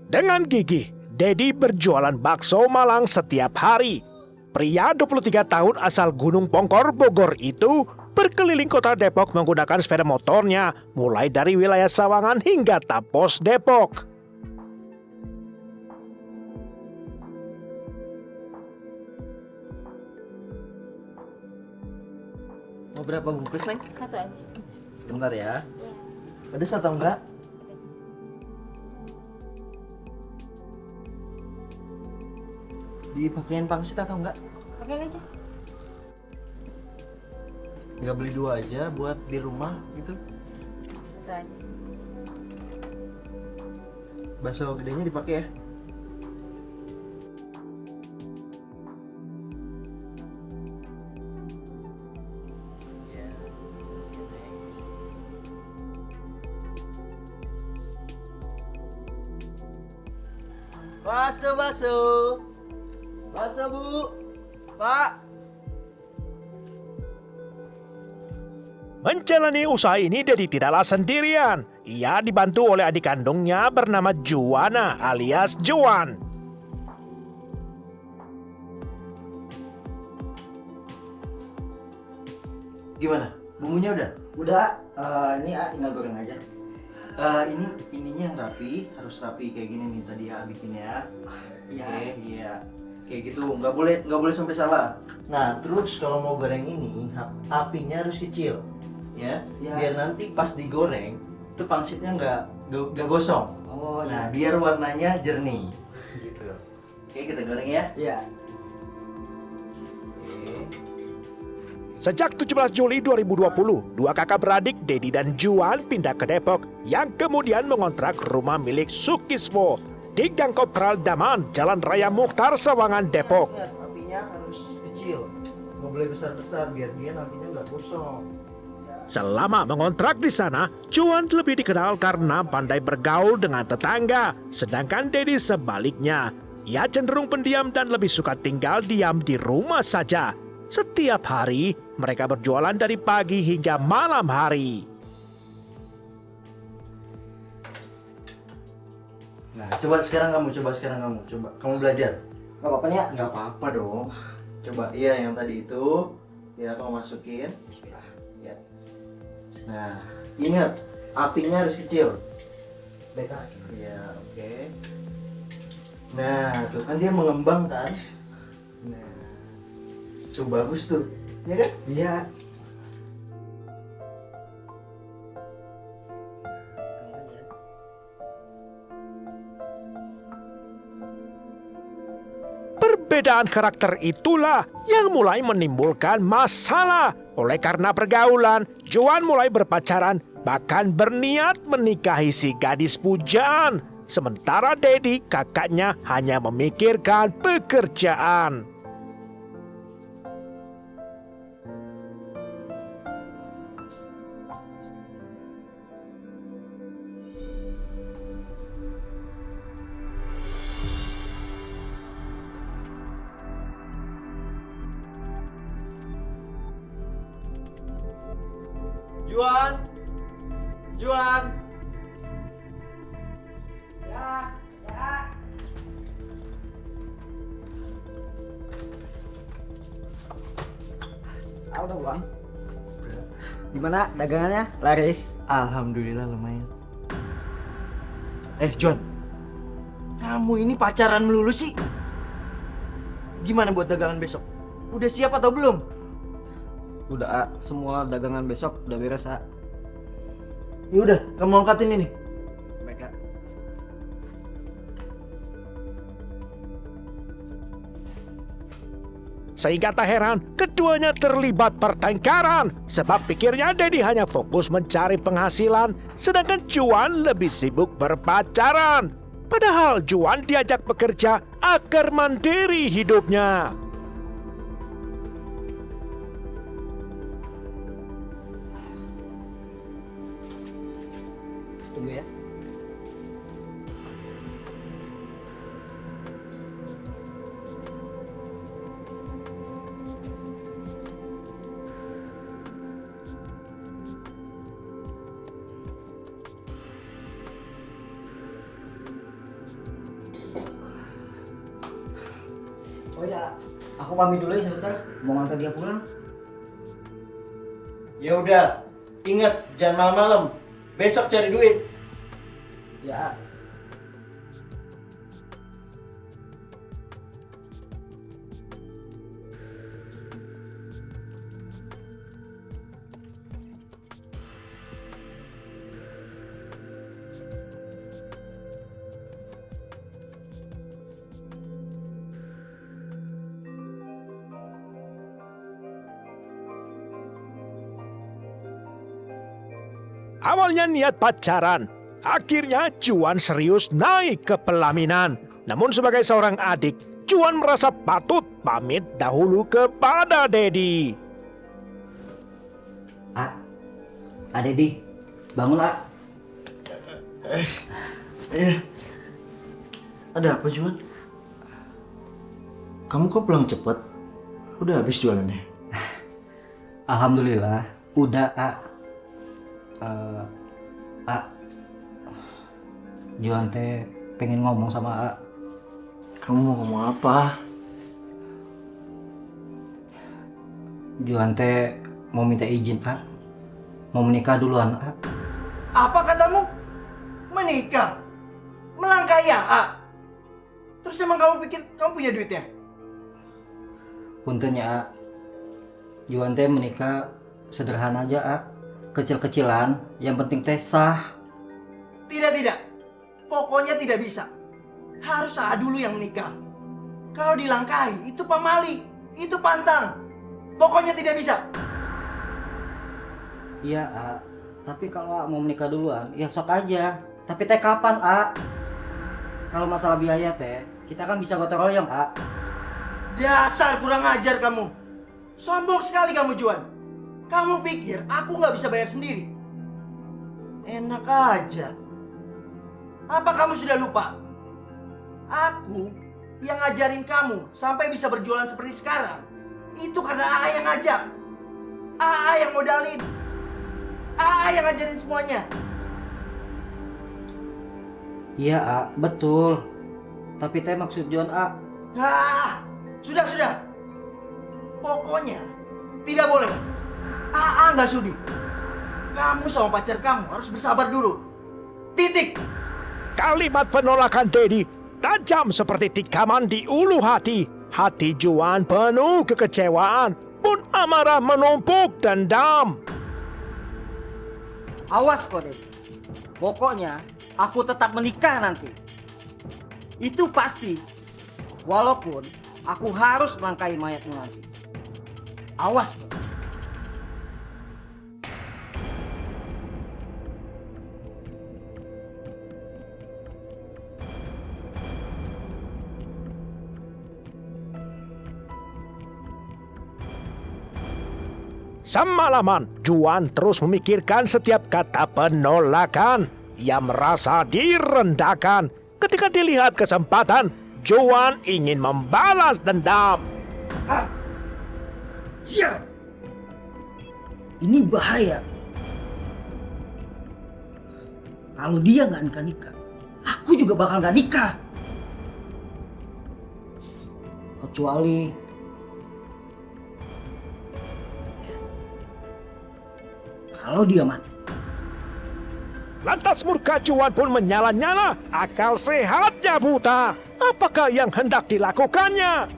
Dengan gigih, Dedi berjualan bakso Malang setiap hari. Pria 23 tahun asal Gunung Pongkor, Bogor itu berkeliling kota Depok menggunakan sepeda motornya, mulai dari wilayah Sawangan hingga Tapos, Depok. Mau berapa bungkus, Neng? Satu aja. Sebentar ya. Pedes atau enggak? Dipakein pangsit atau enggak? Pakai aja. Enggak beli dua aja buat di rumah gitu. Satu aja. Bakso gedenya dipakai ya. Bakso, bakso. Bakso, Bu. Pak. Menjalani usaha ini Dedi tidaklah sendirian. Ia dibantu oleh adik kandungnya bernama Juwana alias Juan. Gimana? Bumbunya udah? Udah, ini tinggal goreng aja. Ininya yang rapi, harus rapi kayak gini nih tadi ya bikin ya. Iya. Oke, iya. Kayak gitu, nggak boleh sampai salah. Nah, terus kalau mau goreng ini, apinya harus kecil, ya. Iya. Biar nanti pas digoreng, itu pangsitnya nggak gosong. Oh, Nah, ya. biar warnanya jernih. Gitu. Oke, kita goreng ya. Iya. Oke. Sejak 17 Juli 2020, dua kakak beradik Dedi dan Juan pindah ke Depok yang kemudian mengontrak rumah milik Sukismo di Gang Kopral Daman, Jalan Raya Mukhtar, Sawangan, Depok. Ingat, apinya harus kecil, nggak boleh besar-besar biar dia nantinya nggak gosong. Selama mengontrak di sana, Juan lebih dikenal karena pandai bergaul dengan tetangga, sedangkan Dedi sebaliknya. Ia cenderung pendiam dan lebih suka tinggal diam di rumah saja. Setiap hari, mereka berjualan dari pagi hingga malam hari. Nah, coba sekarang kamu. Kamu belajar. Gak apa-apa nih ya? Nggak apa-apa dong. Coba, iya yang tadi itu, ya kamu masukin. Bismillah. Ya. Nah, ingat, apinya harus kecil. Baik, Kak. Iya, oke. Nah, tuh kan dia mengembang kan. Nah, tuh bagus tuh, ya kan? Iya. Perbedaan karakter itulah yang mulai menimbulkan masalah. Oleh karena pergaulan, Juan mulai berpacaran, bahkan berniat menikahi si gadis pujaan. Sementara Dedi, kakaknya, hanya memikirkan pekerjaan. Juan! Juan! Ya, ya. Udah uang. Gimana dagangannya? Laris? Alhamdulillah lumayan. Juan, kamu ini pacaran melulu sih. Gimana buat dagangan besok? Udah siap atau belum? Udah, semua dagangan besok udah beres, A. Ya udah, kamu angkatin ini. Baik, Kak. Sehingga tak heran keduanya terlibat pertengkaran. Sebab pikirnya Dedi hanya fokus mencari penghasilan, sedangkan Juan lebih sibuk berpacaran. Padahal Juan diajak bekerja agar mandiri hidupnya. Tunggu ya. Oh ya, aku pamit dulu ya sebentar. Mau ngantar dia pulang. Ya udah, ingat jangan malam-malam. Besok cari duit. Ya. Awalnya niat pacaran, akhirnya Juan serius naik ke pelaminan. Namun sebagai seorang adik, Juan merasa patut pamit dahulu kepada Dedi. Dedi, bangun Ada apa Juan? Kamu kok pulang cepet? Udah habis jualannya? Alhamdulillah, udah Juan teh pengen ngomong sama Kamu mau ngomong apa? Juan teh mau minta izin mau menikah duluan Apa katamu? Menikah? Melangkahi Terus emang kamu pikir kamu punya duitnya? Puntennya Juan teh menikah sederhana aja kecil-kecilan, yang penting teh sah. Tidak. Pokoknya tidak bisa. Harus dulu yang menikah. Kalau dilangkahi, itu pamali. Itu pantang. Pokoknya tidak bisa. Iya tapi kalau mau menikah duluan, ya sok aja. Tapi teh kapan Kalau masalah biaya teh, kita kan bisa gotong royong Dasar kurang ajar kamu. Sombong sekali kamu Juan. Kamu pikir aku nggak bisa bayar sendiri? Enak aja. Apa kamu sudah lupa? Aku yang ngajarin kamu sampai bisa berjualan seperti sekarang. Itu karena AA yang ngajak. AA yang modalin. AA yang ngajarin semuanya. Iya betul. Tapi teh maksud Juan Sudah. Pokoknya tidak boleh. AA nggak sudi. Kamu sama pacar kamu harus bersabar dulu. Titik. Kalimat penolakan Dedi tajam seperti tikaman di ulu hati. Hati Juan penuh kekecewaan, pun amarah menumpuk dendam. Awas kok Dedi. Pokoknya aku tetap menikah nanti. Itu pasti. Walaupun aku harus melangkahi mayatmu nanti. Awas kok. Semalaman, Juan terus memikirkan setiap kata penolakan. Ia merasa direndahkan. Ketika dilihat kesempatan, Juan ingin membalas dendam. Siap. Ini bahaya. Kalau dia nggak nikah, aku juga bakal nggak nikah. Kecuali kalau dia mati. Lantas murka Juan pun menyala-nyala, akal sehatnya buta. Apakah yang hendak dilakukannya?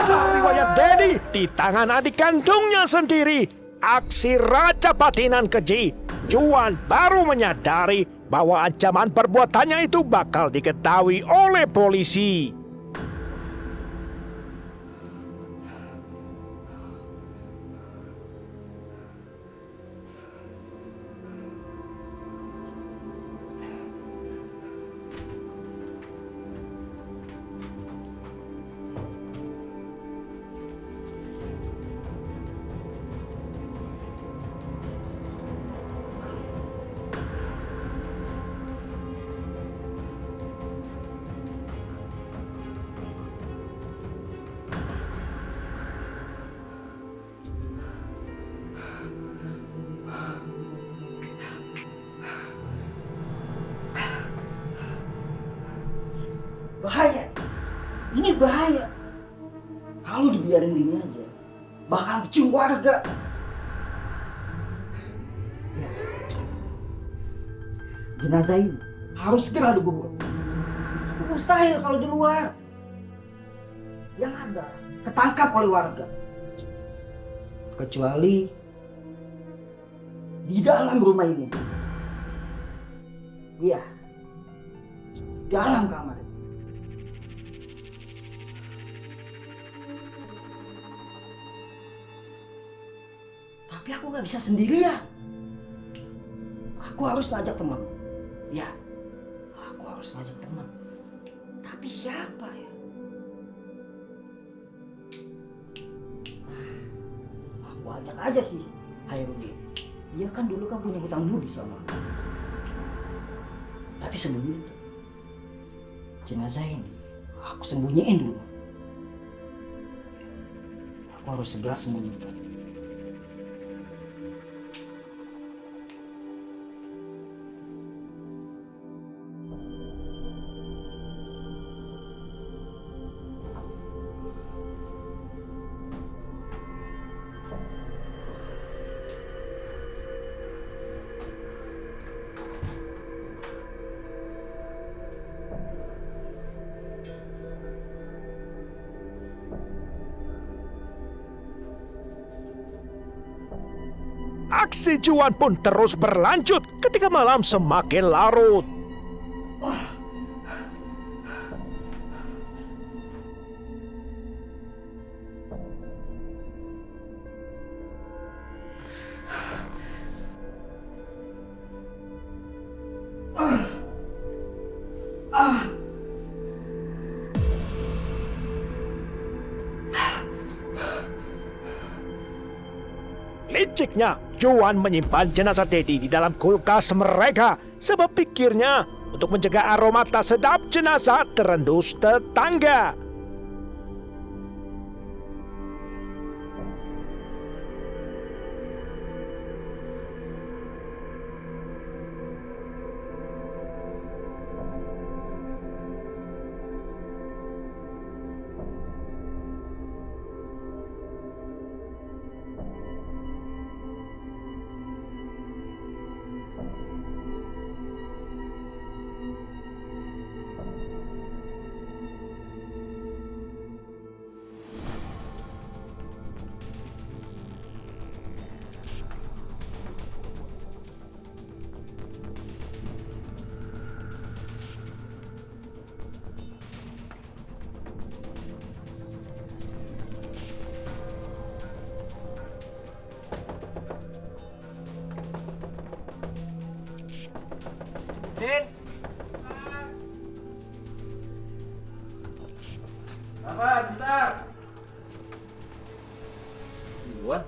Riwayat Dedi di tangan adik kandungnya sendiri. Aksi Raja Batinan keji. Juan baru menyadari bahwa ancaman perbuatannya itu bakal diketahui oleh polisi. Ini bahaya. Kalau dibiarin gini aja, bakal kecium warga. Ya. Jenazah ini harus segera dikubur. Tapi mustahil kalau di luar. Yang ada, ketangkap oleh warga. Kecuali di dalam rumah ini. Iya, dalam kamar. Tapi aku nggak bisa sendirian. Aku harus ngajak teman. Ya, aku harus ngajak teman. Tapi siapa ya? Nah, aku ajak aja sih Hairudin. Dia kan dulu kan punya hutang budi sama aku. Tapi sebelum itu, jenazah ini aku sembunyiin dulu. Aku harus segera sembunyikan. Aksi Juan pun terus berlanjut ketika malam semakin larut. Liciknya, Juan menyimpan jenazah Dedi di dalam kulkas mereka sebab pikirnya untuk mencegah aroma tak sedap jenazah terendus tetangga. Din. Apa, bentar. Juan.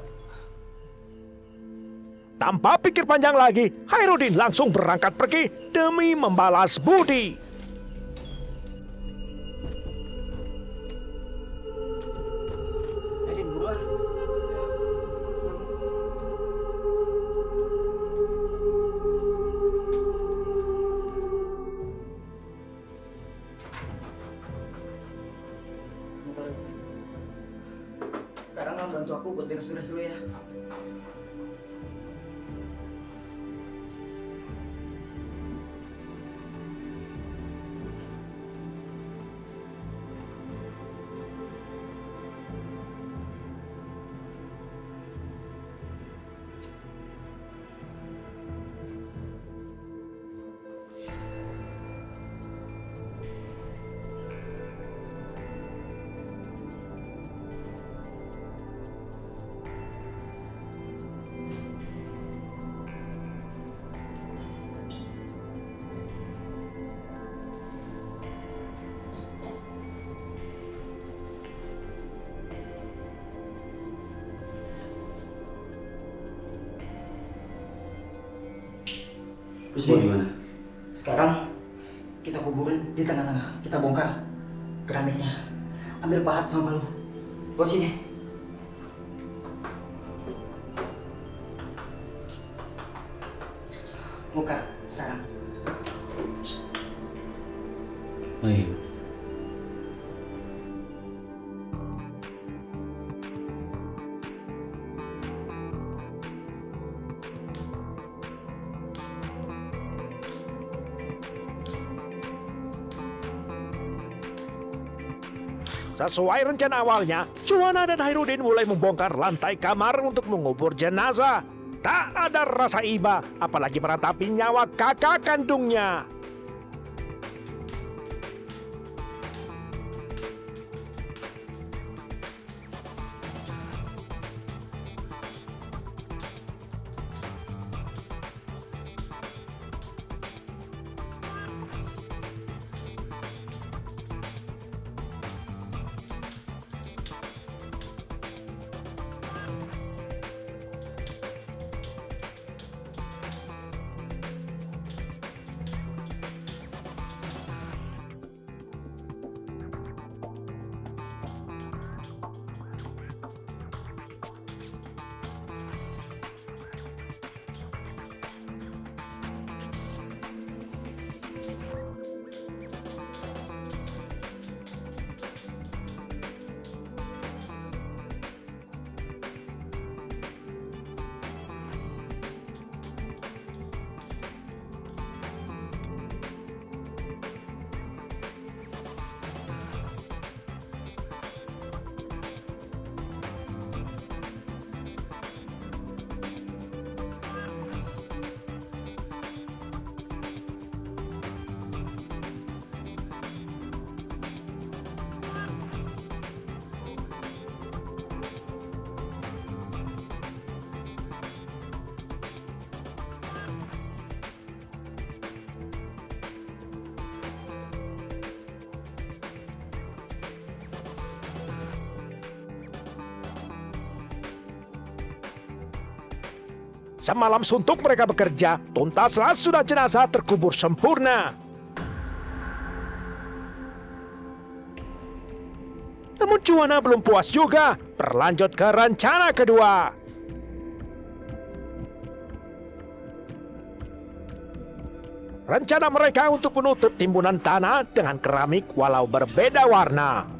Tanpa pikir panjang lagi, Hairudin langsung berangkat pergi demi membalas budi. Edin buruan. Sekarang kamu bantu aku buat beres-beres dulu ya. Terus mau gimana? Sekarang kita kuburin di tengah-tengah. Kita bongkar keramiknya. Ambil pahat sama palu. Bawa sini. Buka sekarang. Oh iya. Sesuai rencana awalnya, Juwana dan Hairudin mulai membongkar lantai kamar untuk mengubur jenazah. Tak ada rasa iba, apalagi meratapi nyawa kakak kandungnya. Semalam suntuk mereka bekerja, tuntaslah sudah jenazah terkubur sempurna. Namun Juwana belum puas juga, berlanjut ke rencana kedua. Rencana mereka untuk menutup timbunan tanah dengan keramik walau berbeda warna.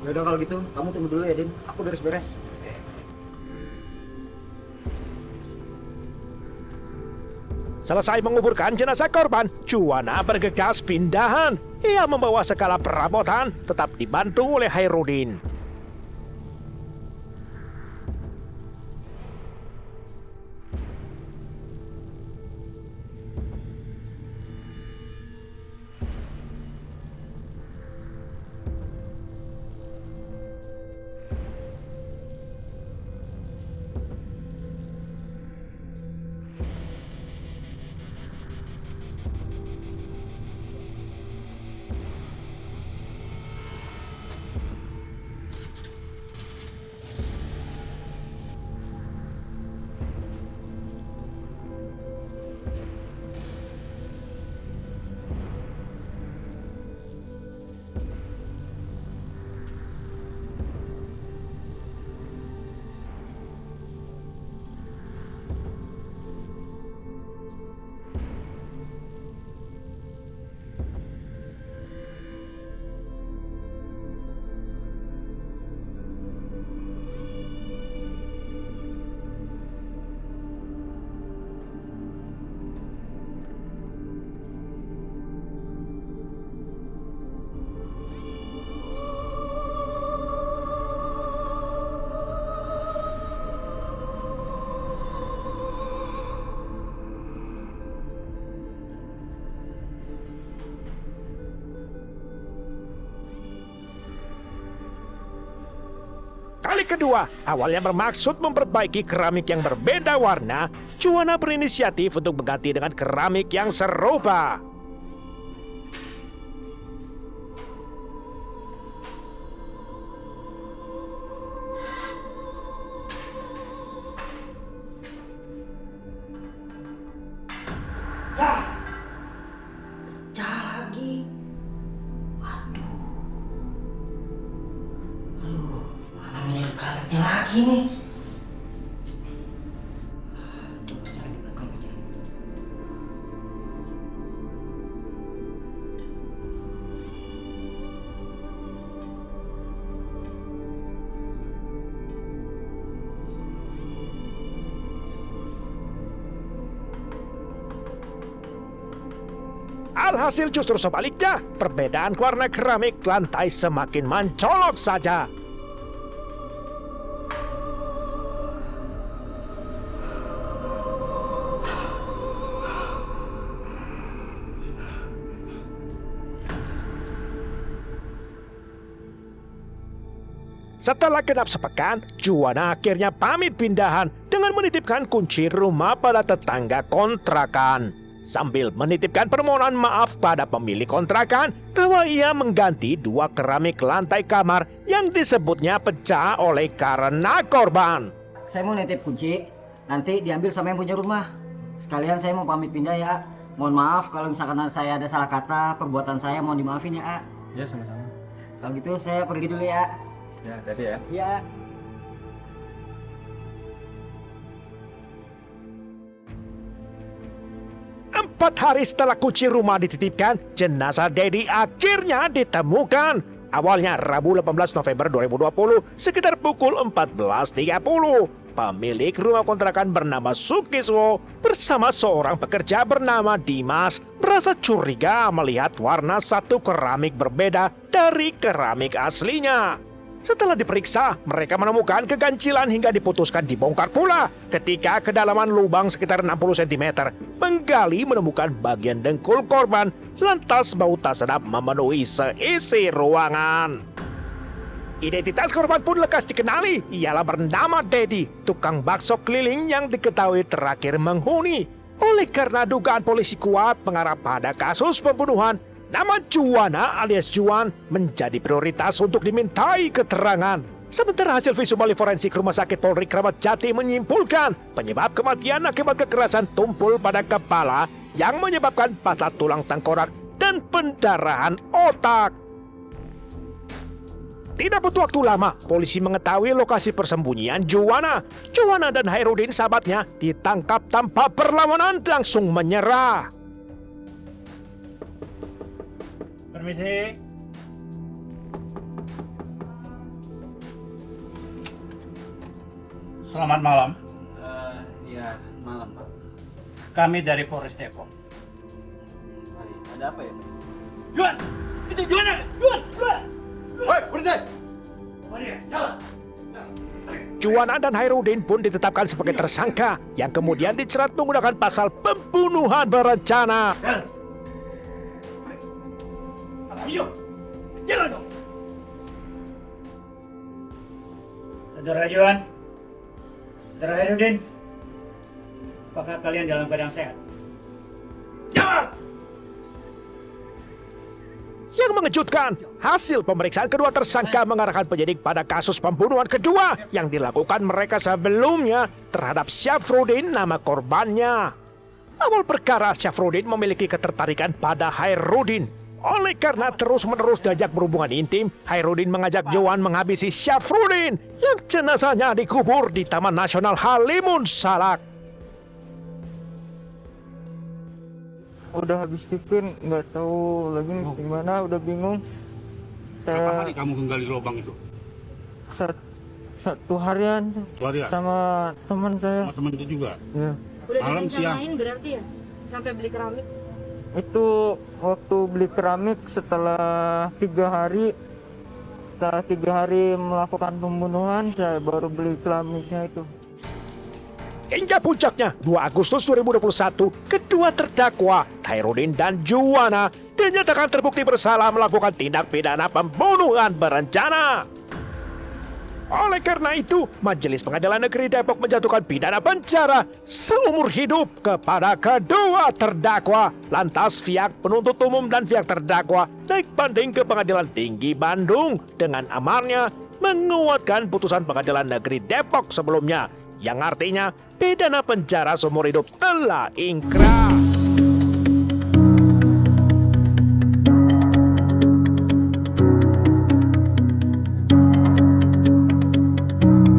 Yaudah kalau gitu, kamu tunggu dulu ya, Din. Aku beres-beres. Selesai menguburkan jenazah korban, Juwana bergegas pindahan. Ia membawa segala perabotan, tetap dibantu oleh Hairudin. Kali kedua, awalnya bermaksud memperbaiki keramik yang berbeda warna, Juwana berinisiatif untuk mengganti dengan keramik yang serupa. Pecah lagi. Ada lagi nih. Coba cari di belakang aja. Alhasil justru sebaliknya, perbedaan warna keramik lantai semakin mencolok saja. Setelah genap sepekan, Juwana akhirnya pamit pindahan dengan menitipkan kunci rumah pada tetangga kontrakan. Sambil menitipkan permohonan maaf pada pemilik kontrakan bahwa ia mengganti 2 keramik lantai kamar yang disebutnya pecah oleh karena korban. Saya mau nitip kunci, nanti diambil sama yang punya rumah. Sekalian saya mau pamit pindah ya. Mohon maaf kalau misalkan saya ada salah kata, perbuatan saya mohon dimaafin ya, A. Ya, sama-sama. Kalau gitu saya pergi dulu ya. Ya, tadi ya. Iya. Empat hari setelah kunci rumah dititipkan, jenazah Dedi akhirnya ditemukan. Awalnya Rabu 18 November 2020 sekitar pukul 14.30. Pemilik rumah kontrakan bernama Sukiswo bersama seorang pekerja bernama Dimas merasa curiga melihat warna satu keramik berbeda dari keramik aslinya. Setelah diperiksa, mereka menemukan keganjilan hingga diputuskan dibongkar pula. Ketika kedalaman lubang sekitar 60 cm, penggali menemukan bagian dengkul korban, lantas bau tak sedap memenuhi seisi ruangan. Identitas korban pun lekas dikenali, ialah bernama Dedi, tukang bakso keliling yang diketahui terakhir menghuni. Oleh karena dugaan polisi kuat mengarah pada kasus pembunuhan, nama Juwana alias Juan menjadi prioritas untuk dimintai keterangan. Sementara hasil visum forensik Rumah Sakit Polri Kramat Jati menyimpulkan penyebab kematian akibat kekerasan tumpul pada kepala yang menyebabkan patah tulang tengkorak dan pendarahan otak. Tidak butuh waktu lama, polisi mengetahui lokasi persembunyian Juwana. Juwana dan Hairudin sahabatnya ditangkap tanpa perlawanan langsung menyerah. Permisi. Selamat malam. Ya, malam, Pak. Kami dari Polres Depok. Ada apa ya? Juan! Itu Juan! Juan! Juan! Woi, berhenti! Jalan! Juwana dan Hairudin pun ditetapkan sebagai tersangka yang kemudian dicerat menggunakan pasal pembunuhan berencana. Ayo! Jalan dong! Saudara Juan, saudara Herudin, apakah kalian dalam keadaan sehat? Jawab! Yang mengejutkan, hasil pemeriksaan kedua tersangka mengarahkan penyidik pada kasus pembunuhan kedua yang dilakukan mereka sebelumnya terhadap Syafrudin, nama korbannya. Awal perkara, Syafrudin memiliki ketertarikan pada Hairudin. Oleh karena terus-menerus diajak berhubungan intim, Hairudin mengajak Joan menghabisi Syafrudin yang jenazahnya dikubur di Taman Nasional Halimun Salak. Udah habis pikir, nggak tahu lagi mesti gimana, udah bingung. Berapa hari kamu menggali lubang itu? Satu harian Harian? sama teman saya. Sama teman itu juga? Ya. Udah Malam, siang? direncanain berarti ya? Sampai beli keramik? Itu waktu beli keramik setelah 3 hari melakukan pembunuhan, saya baru beli keramiknya itu. Hingga puncaknya, 2 Agustus 2021, kedua terdakwa, Hairudin dan Juwana, dinyatakan terbukti bersalah melakukan tindak pidana pembunuhan berencana. Oleh karena itu, Majelis Pengadilan Negeri Depok menjatuhkan pidana penjara seumur hidup kepada kedua terdakwa. Lantas pihak penuntut umum dan pihak terdakwa naik banding ke Pengadilan Tinggi Bandung dengan amarnya menguatkan putusan Pengadilan Negeri Depok sebelumnya, yang artinya pidana penjara seumur hidup telah ingkrah.